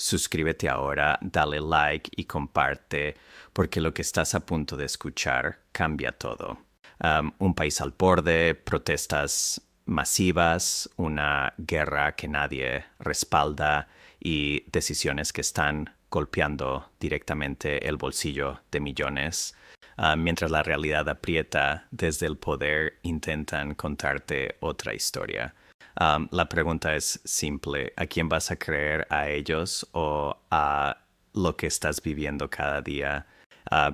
suscríbete ahora, dale like y comparte, porque lo que estás a punto de escuchar cambia todo. Un país al borde, protestas masivas, una guerra que nadie respalda y decisiones que están golpeando directamente el bolsillo de millones. Mientras la realidad aprieta, desde el poder intentan contarte otra historia. La pregunta es simple: ¿a quién vas a creer? ¿A ellos o a lo que estás viviendo cada día?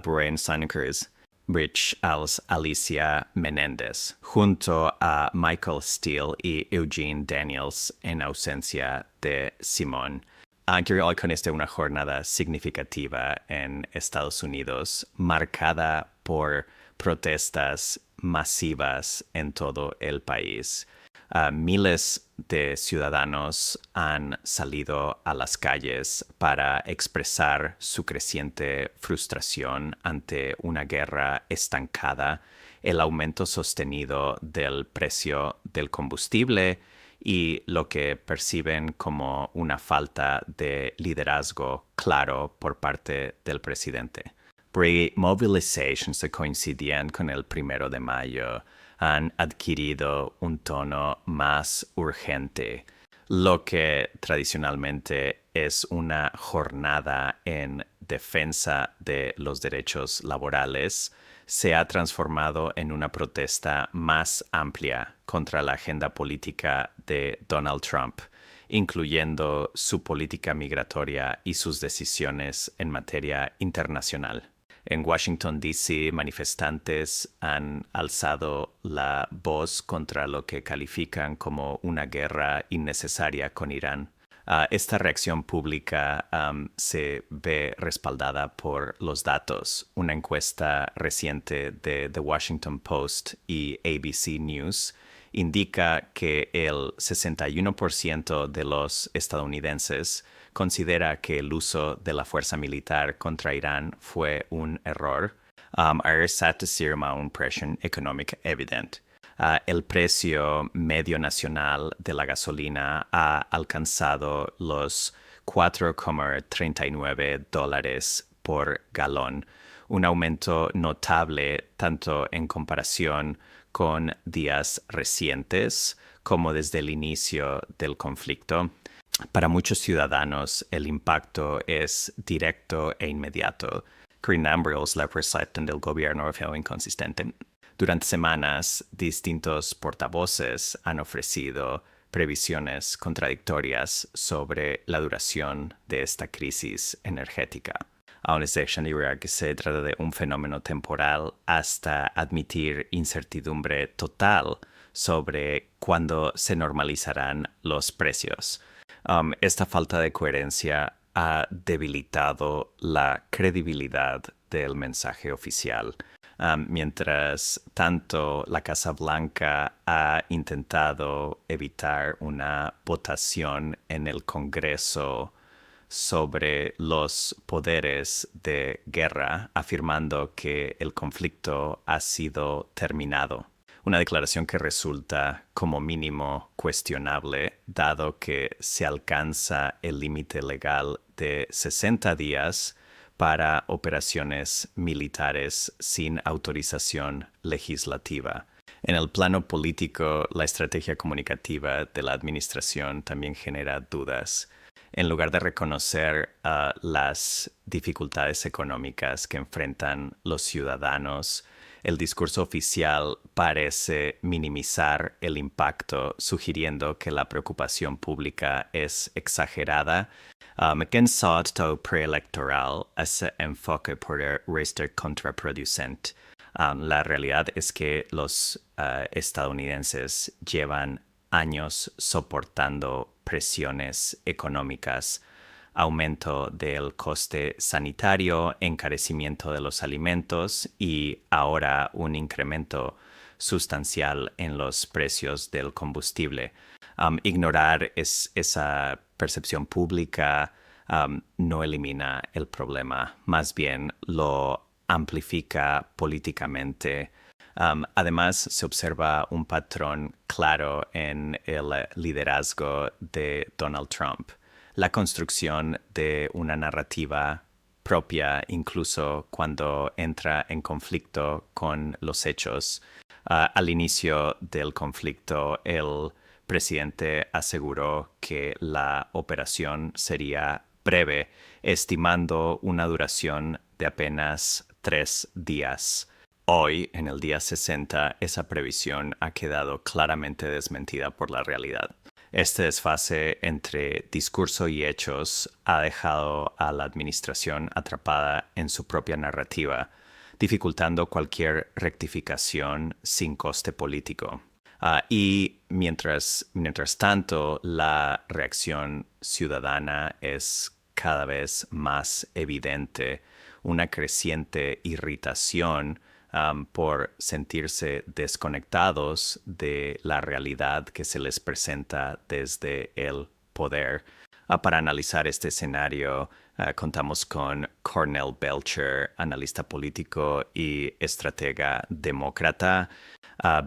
Brian Sanders, Rich Alicia Menéndez, junto a Michael Steele y Eugene Daniels en ausencia de Simón. Quiero hoy con una jornada significativa en Estados Unidos, marcada por protestas masivas en todo el país. Miles de ciudadanos han salido a las calles para expresar su creciente frustración ante una guerra estancada, el aumento sostenido del precio del combustible y lo que perciben como una falta de liderazgo claro por parte del presidente. Pre-movilizations que coincidían con el 1 de mayo han adquirido un tono más urgente. Lo que tradicionalmente es una jornada en defensa de los derechos laborales se ha transformado en una protesta más amplia contra la agenda política de Donald Trump, incluyendo su política migratoria y sus decisiones en materia internacional. En Washington, D.C., manifestantes han alzado la voz contra lo que califican como una guerra innecesaria con Irán. Esta reacción pública se ve respaldada por los datos. Una encuesta reciente de The Washington Post y ABC News indica que el 61% de los estadounidenses considera que el uso de la fuerza militar contra Irán fue un error. Ar decir una presión económica evidente. El precio medio nacional de la gasolina ha alcanzado los $4,39 por galón, un aumento notable tanto en comparación con días recientes como desde el inicio del conflicto. Para muchos ciudadanos, el impacto es directo e inmediato. Greenambros la percepción del gobierno fue inconsistente. Durante semanas, distintos portavoces han ofrecido previsiones contradictorias sobre la duración de esta crisis energética. Aún es de que se trata de un fenómeno temporal hasta admitir incertidumbre total sobre cuándo se normalizarán los precios. Esta falta de coherencia ha debilitado la credibilidad del mensaje oficial. Mientras tanto, la Casa Blanca ha intentado evitar una votación en el Congreso sobre los poderes de guerra, afirmando que el conflicto ha sido terminado. Una declaración que resulta como mínimo cuestionable, dado que se alcanza el límite legal de 60 días para operaciones militares sin autorización legislativa. En el plano político, la estrategia comunicativa de la administración también genera dudas. En lugar de reconocer las dificultades económicas que enfrentan los ciudadanos, el discurso oficial parece minimizar el impacto, sugiriendo que la preocupación pública es exagerada. McKinsey preelectoral ese enfoque puede ser contraproducente. La realidad es que los estadounidenses llevan años soportando presiones económicas, aumento del coste sanitario, encarecimiento de los alimentos y ahora un incremento sustancial en los precios del combustible. Ignorar esa percepción pública no elimina el problema, más bien lo amplifica políticamente. Además, se observa un patrón claro en el liderazgo de Donald Trump. la construcción de una narrativa propia, incluso cuando entra en conflicto con los hechos. Al inicio del conflicto, el presidente aseguró que la operación sería breve, estimando una duración de apenas 3 días. Hoy, en el día 60, esa previsión ha quedado claramente desmentida por la realidad. Este desfase entre discurso y hechos ha dejado a la administración atrapada en su propia narrativa, dificultando cualquier rectificación sin coste político. Y mientras tanto, la reacción ciudadana es cada vez más evidente, una creciente irritación por sentirse desconectados de la realidad que se les presenta desde el poder. Para analizar este escenario, contamos con Cornell Belcher, analista político y estratega demócrata.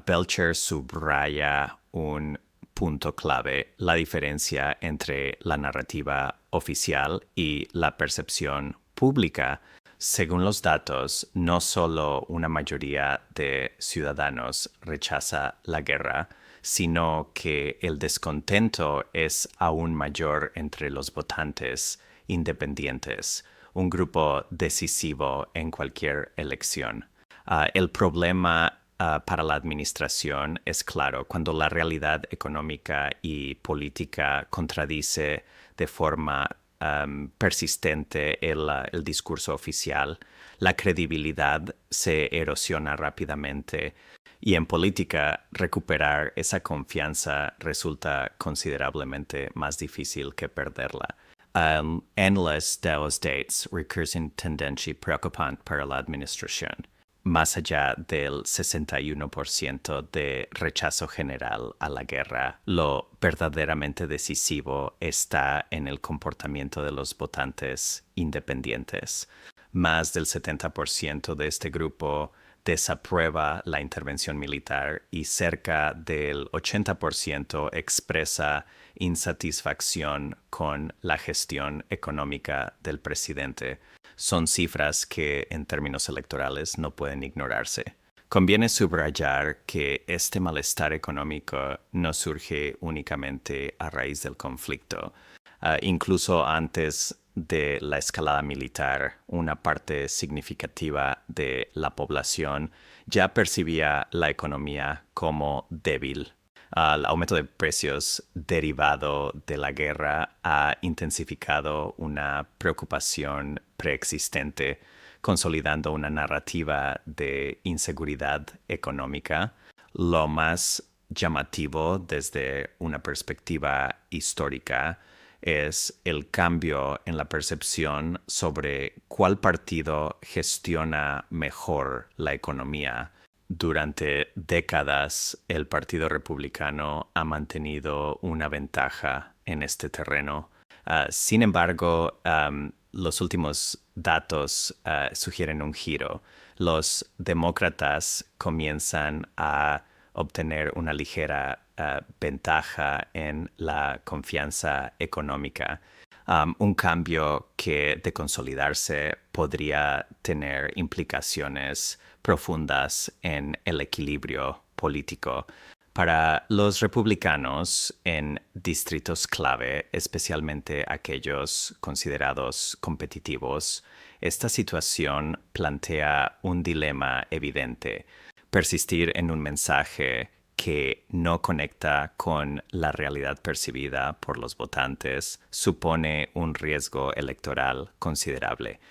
Belcher subraya un punto clave: la diferencia entre la narrativa oficial y la percepción pública. Según los datos, no solo una mayoría de ciudadanos rechaza la guerra, sino que el descontento es aún mayor entre los votantes independientes, un grupo decisivo en cualquier elección. El problema para la administración es claro: cuando la realidad económica y política contradice de forma persistente el discurso oficial, la credibilidad se erosiona rápidamente, y en política recuperar esa confianza resulta considerablemente más difícil que perderla. Endless de los datos recurren tendencia preocupante para la administración. Más allá del 61% de rechazo general a la guerra, lo verdaderamente decisivo está en el comportamiento de los votantes independientes. Más del 70% de este grupo desaprueba la intervención militar y cerca del 80% expresa insatisfacción con la gestión económica del presidente. Son cifras que en términos electorales no pueden ignorarse. Conviene subrayar que este malestar económico no surge únicamente a raíz del conflicto. Incluso antes de la escalada militar, una parte significativa de la población ya percibía la economía como débil. El aumento de precios derivado de la guerra ha intensificado una preocupación preexistente, consolidando una narrativa de inseguridad económica. Lo más llamativo desde una perspectiva histórica es el cambio en la percepción sobre cuál partido gestiona mejor la economía. Durante décadas, el Partido Republicano ha mantenido una ventaja en este terreno. Sin embargo, los últimos datos sugieren un giro. Los demócratas comienzan a obtener una ligera ventaja en la confianza económica. Un cambio que, de consolidarse, podría tener implicaciones profundas en el equilibrio político. Para los republicanos en distritos clave, especialmente aquellos considerados competitivos, esta situación plantea un dilema evidente: persistir en un mensaje que no conecta con la realidad percibida por los votantes supone un riesgo electoral considerable.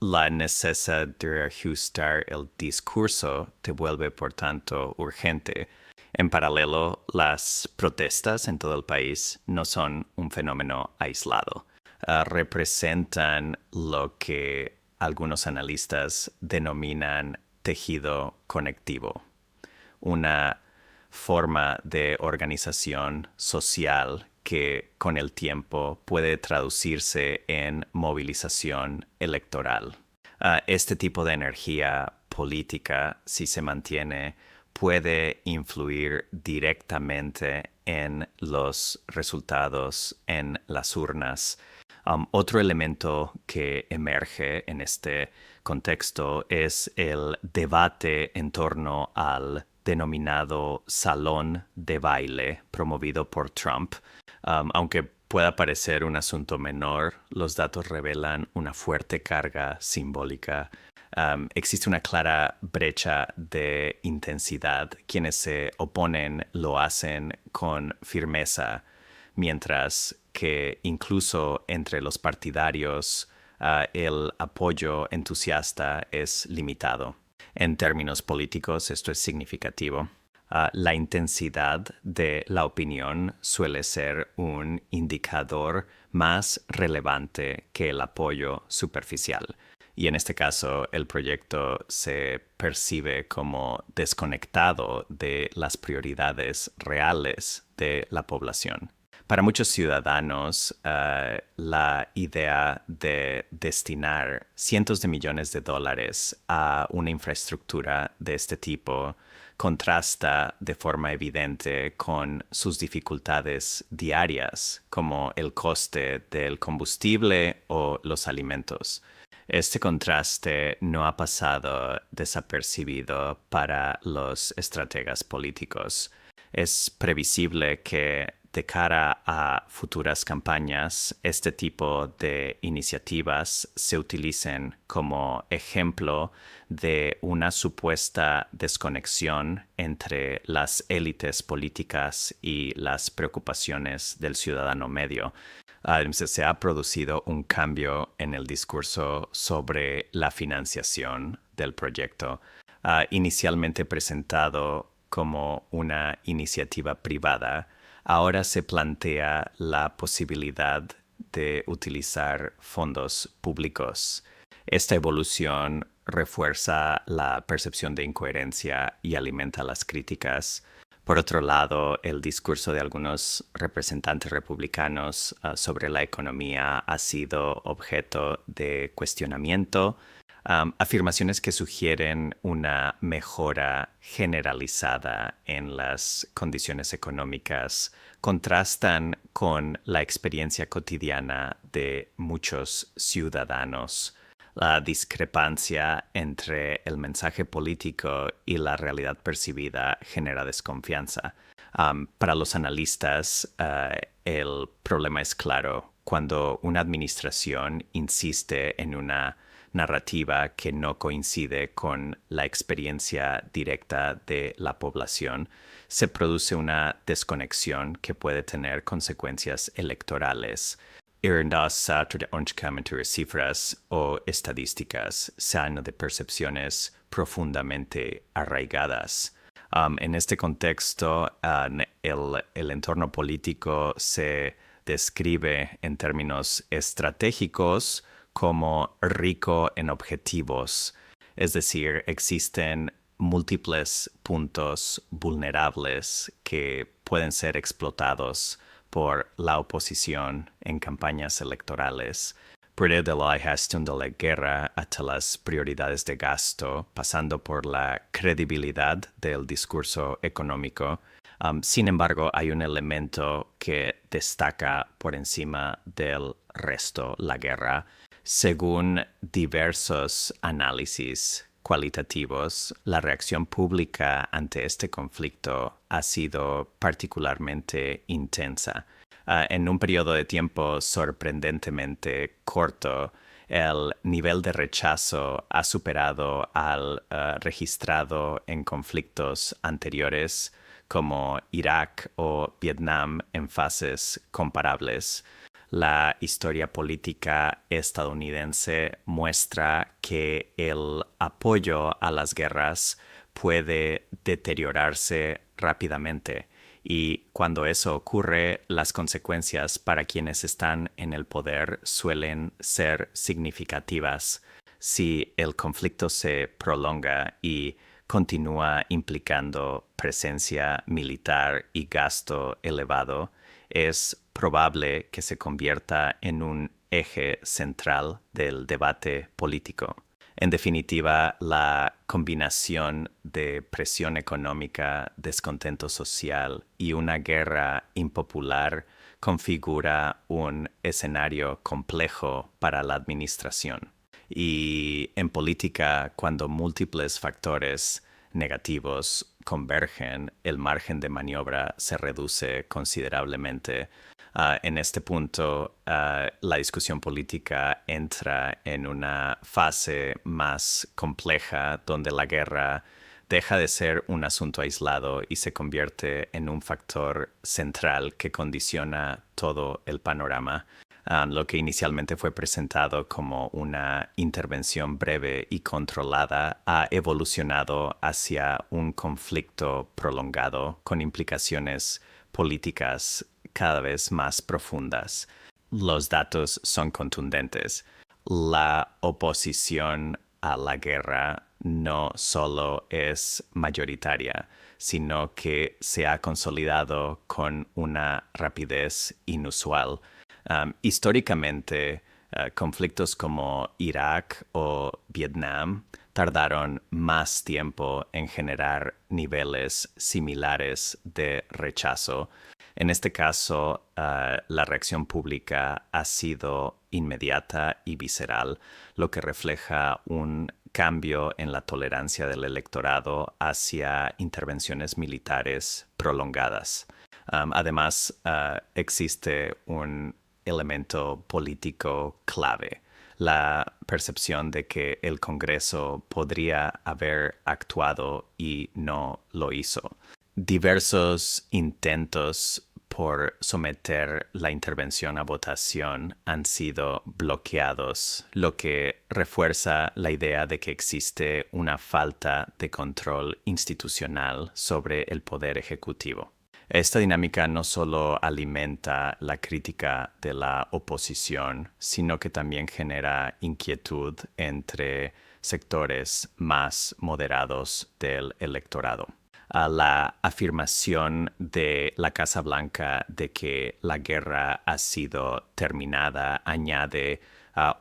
La necesidad de reajustar el discurso se vuelve, por tanto, urgente. En paralelo, las protestas en todo el país no son un fenómeno aislado. Representan lo que algunos analistas denominan tejido conectivo, una forma de organización social que con el tiempo puede traducirse en movilización electoral. Este tipo de energía política, si se mantiene, puede influir directamente en los resultados en las urnas. Otro elemento que emerge en este contexto es el debate en torno al denominado salón de baile promovido por Trump. Aunque pueda parecer un asunto menor, los datos revelan una fuerte carga simbólica. Existe una clara brecha de intensidad. Quienes se oponen lo hacen con firmeza, mientras que incluso entre los partidarios el apoyo entusiasta es limitado. En términos políticos, esto es significativo. La intensidad de la opinión suele ser un indicador más relevante que el apoyo superficial. Y en este caso, el proyecto se percibe como desconectado de las prioridades reales de la población. Para muchos ciudadanos, la idea de destinar cientos de millones de dólares a una infraestructura de este tipo contrasta de forma evidente con sus dificultades diarias, como el coste del combustible o los alimentos. Este contraste no ha pasado desapercibido para los estrategas políticos. Es previsible que de cara a futuras campañas, este tipo de iniciativas se utilicen como ejemplo de una supuesta desconexión entre las élites políticas y las preocupaciones del ciudadano medio. Se ha producido un cambio en el discurso sobre la financiación del proyecto. Inicialmente presentado como una iniciativa privada, ahora se plantea la posibilidad de utilizar fondos públicos. Esta evolución refuerza la percepción de incoherencia y alimenta las críticas. Por otro lado, el discurso de algunos representantes republicanos sobre la economía ha sido objeto de cuestionamiento. Afirmaciones que sugieren una mejora generalizada en las condiciones económicas contrastan con la experiencia cotidiana de muchos ciudadanos. La discrepancia entre el mensaje político y la realidad percibida genera desconfianza. Para los analistas, el problema es claro. Cuando una administración insiste en una narrativa que no coincide con la experiencia directa de la población, se produce una desconexión que puede tener consecuencias electorales. Irandasa entre cifras o estadísticas, sano de percepciones profundamente arraigadas. En este contexto, el entorno político se describe en términos estratégicos como rico en objetivos, es decir, existen múltiples puntos vulnerables que pueden ser explotados por la oposición en campañas electorales. De la gestión de la guerra hasta las prioridades de gasto, pasando por la credibilidad del discurso económico. Sin embargo, hay un elemento que destaca por encima del resto, la guerra. Según diversos análisis cualitativos, la reacción pública ante este conflicto ha sido particularmente intensa. En un periodo de tiempo sorprendentemente corto, el nivel de rechazo ha superado al registrado en conflictos anteriores como Irak o Vietnam en fases comparables. La historia política estadounidense muestra que el apoyo a las guerras puede deteriorarse rápidamente y cuando eso ocurre, las consecuencias para quienes están en el poder suelen ser significativas. Si el conflicto se prolonga y continúa implicando presencia militar y gasto elevado, es probable que se convierta en un eje central del debate político. En definitiva, la combinación de presión económica, descontento social y una guerra impopular configura un escenario complejo para la administración. Y en política, cuando múltiples factores negativos convergen, el margen de maniobra se reduce considerablemente. En este punto, la discusión política entra en una fase más compleja donde la guerra deja de ser un asunto aislado y se convierte en un factor central que condiciona todo el panorama. Lo que inicialmente fue presentado como una intervención breve y controlada ha evolucionado hacia un conflicto prolongado con implicaciones políticas cada vez más profundas. Los datos son contundentes. La oposición a la guerra no solo es mayoritaria, sino que se ha consolidado con una rapidez inusual. Históricamente, conflictos como Irak o Vietnam tardaron más tiempo en generar niveles similares de rechazo. En este caso, la reacción pública ha sido inmediata y visceral, lo que refleja un cambio en la tolerancia del electorado hacia intervenciones militares prolongadas. Además, existe un elemento político clave: la percepción de que el Congreso podría haber actuado y no lo hizo. Diversos intentos por someter la intervención a votación han sido bloqueados, lo que refuerza la idea de que existe una falta de control institucional sobre el poder ejecutivo. Esta dinámica no solo alimenta la crítica de la oposición, sino que también genera inquietud entre sectores más moderados del electorado. La afirmación de la Casa Blanca de que la guerra ha sido terminada añade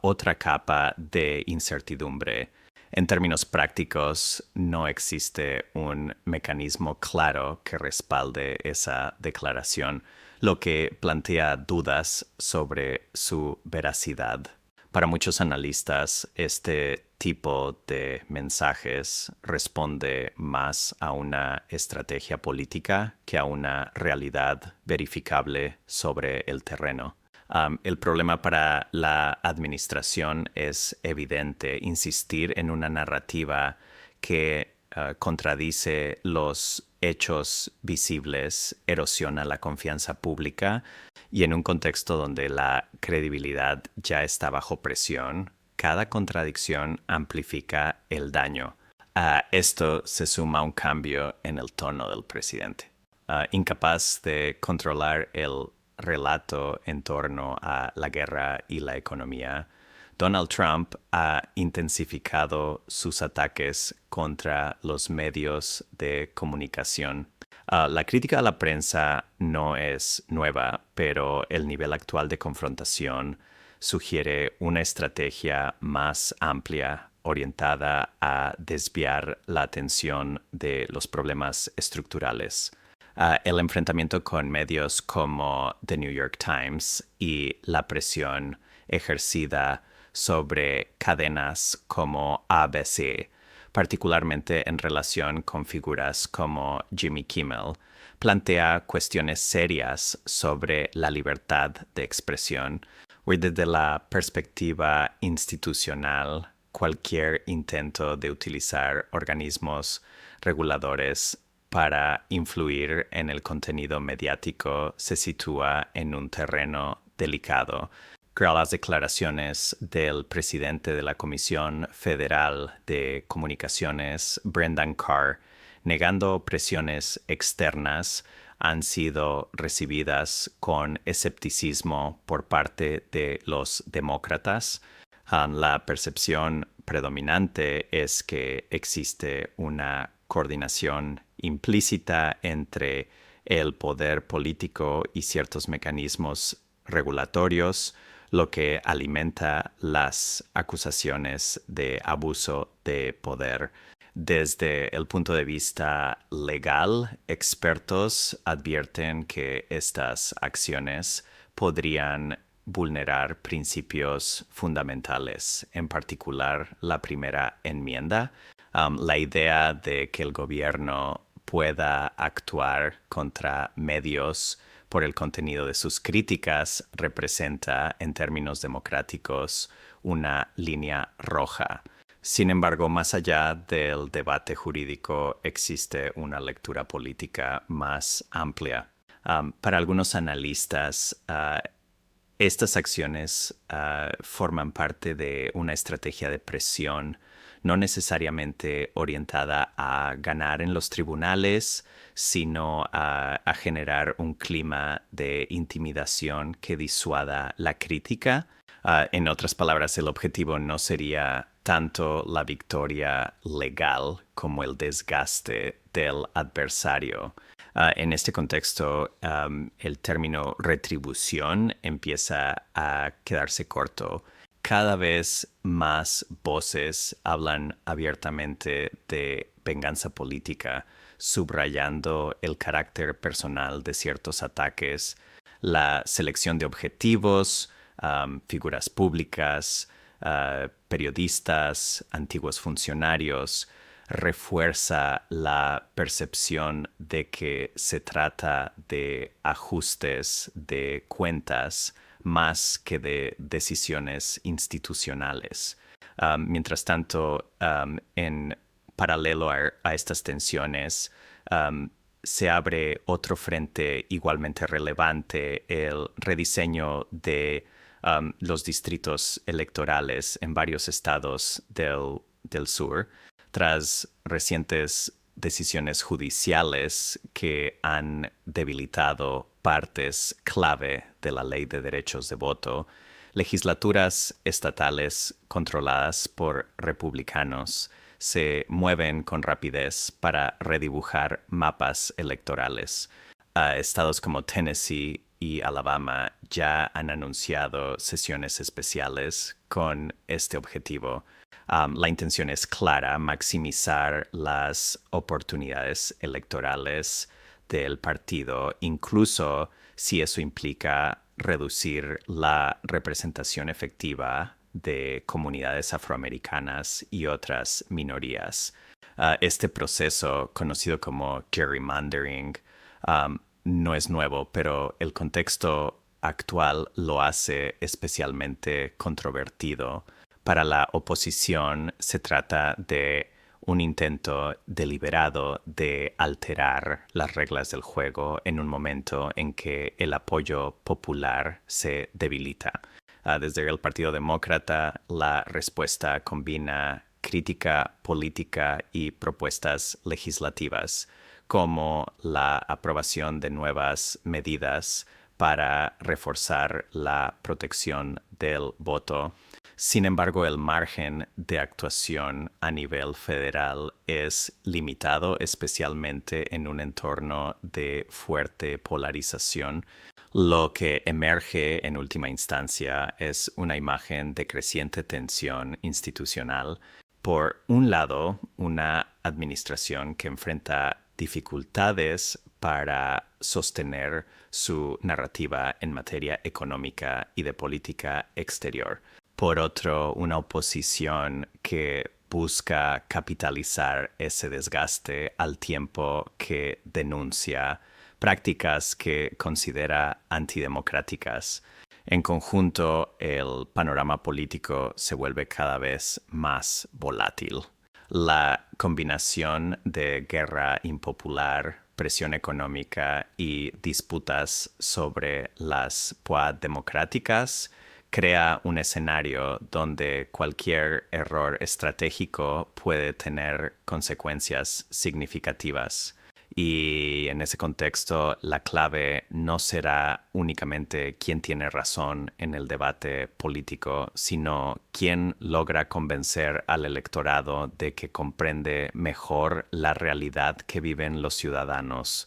otra capa de incertidumbre. En términos prácticos, no existe un mecanismo claro que respalde esa declaración, lo que plantea dudas sobre su veracidad. Para muchos analistas, este tipo de mensajes responde más a una estrategia política que a una realidad verificable sobre el terreno. El problema para la administración es evidente: insistir en una narrativa que contradice los hechos visibles erosiona la confianza pública, y en un contexto donde la credibilidad ya está bajo presión, cada contradicción amplifica el daño. A esto se suma un cambio en el tono del presidente. Incapaz de controlar el relato en torno a la guerra y la economía, Donald Trump ha intensificado sus ataques contra los medios de comunicación. La crítica a la prensa no es nueva, pero el nivel actual de confrontación sugiere una estrategia más amplia orientada a desviar la atención de los problemas estructurales. El enfrentamiento con medios como The New York Times y la presión ejercida sobre cadenas como ABC, particularmente en relación con figuras como Jimmy Kimmel, plantea cuestiones serias sobre la libertad de expresión. Desde la perspectiva institucional, cualquier intento de utilizar organismos reguladores para influir en el contenido mediático se sitúa en un terreno delicado. Las declaraciones del presidente de la Comisión Federal de Comunicaciones, Brendan Carr, negando presiones externas, han sido recibidas con escepticismo por parte de los demócratas. La percepción predominante es que existe una coordinación implícita entre el poder político y ciertos mecanismos regulatorios, lo que alimenta las acusaciones de abuso de poder. Desde el punto de vista legal, expertos advierten que estas acciones podrían vulnerar principios fundamentales, en particular la primera enmienda, la idea de que el gobierno pueda actuar contra medios por el contenido de sus críticas representa, en términos democráticos, una línea roja. Sin embargo, más allá del debate jurídico, existe una lectura política más amplia. Para algunos analistas, estas acciones forman parte de una estrategia de presión, no necesariamente orientada a ganar en los tribunales, sino a generar un clima de intimidación que disuada la crítica. En otras palabras, el objetivo no sería tanto la victoria legal como el desgaste del adversario. En este contexto, el término retribución empieza a quedarse corto. Cada vez más voces hablan abiertamente de venganza política, subrayando el carácter personal de ciertos ataques, la selección de objetivos, figuras públicas, periodistas, antiguos funcionarios, refuerza la percepción de que se trata de ajustes de cuentas más que de decisiones institucionales. Mientras tanto, en paralelo a estas tensiones, se abre otro frente igualmente relevante, el rediseño de los distritos electorales en varios estados del sur, tras recientes decisiones judiciales que han debilitado partes clave de la ley de derechos de voto. Legislaturas estatales controladas por republicanos se mueven con rapidez para redibujar mapas electorales. Estados como Tennessee y Alabama ya han anunciado sesiones especiales con este objetivo. La intención es clara: maximizar las oportunidades electorales del partido, incluso si eso implica reducir la representación efectiva de comunidades afroamericanas y otras minorías. Este proceso, conocido como gerrymandering, no es nuevo, pero el contexto actual lo hace especialmente controvertido. Para la oposición se trata de un intento deliberado de alterar las reglas del juego en un momento en que el apoyo popular se debilita. Desde el Partido Demócrata, la respuesta combina crítica política y propuestas legislativas, como la aprobación de nuevas medidas para reforzar la protección del voto. Sin embargo, el margen de actuación a nivel federal es limitado, especialmente en un entorno de fuerte polarización. Lo que emerge en última instancia es una imagen de creciente tensión institucional. Por un lado, una administración que enfrenta dificultades para sostener su narrativa en materia económica y de política exterior. Por otro, una oposición que busca capitalizar ese desgaste al tiempo que denuncia prácticas que considera antidemocráticas. En conjunto, el panorama político se vuelve cada vez más volátil. La combinación de guerra impopular, presión económica y disputas sobre las POA democráticas crea un escenario donde cualquier error estratégico puede tener consecuencias significativas. Y en ese contexto, la clave no será únicamente quién tiene razón en el debate político, sino quién logra convencer al electorado de que comprende mejor la realidad que viven los ciudadanos.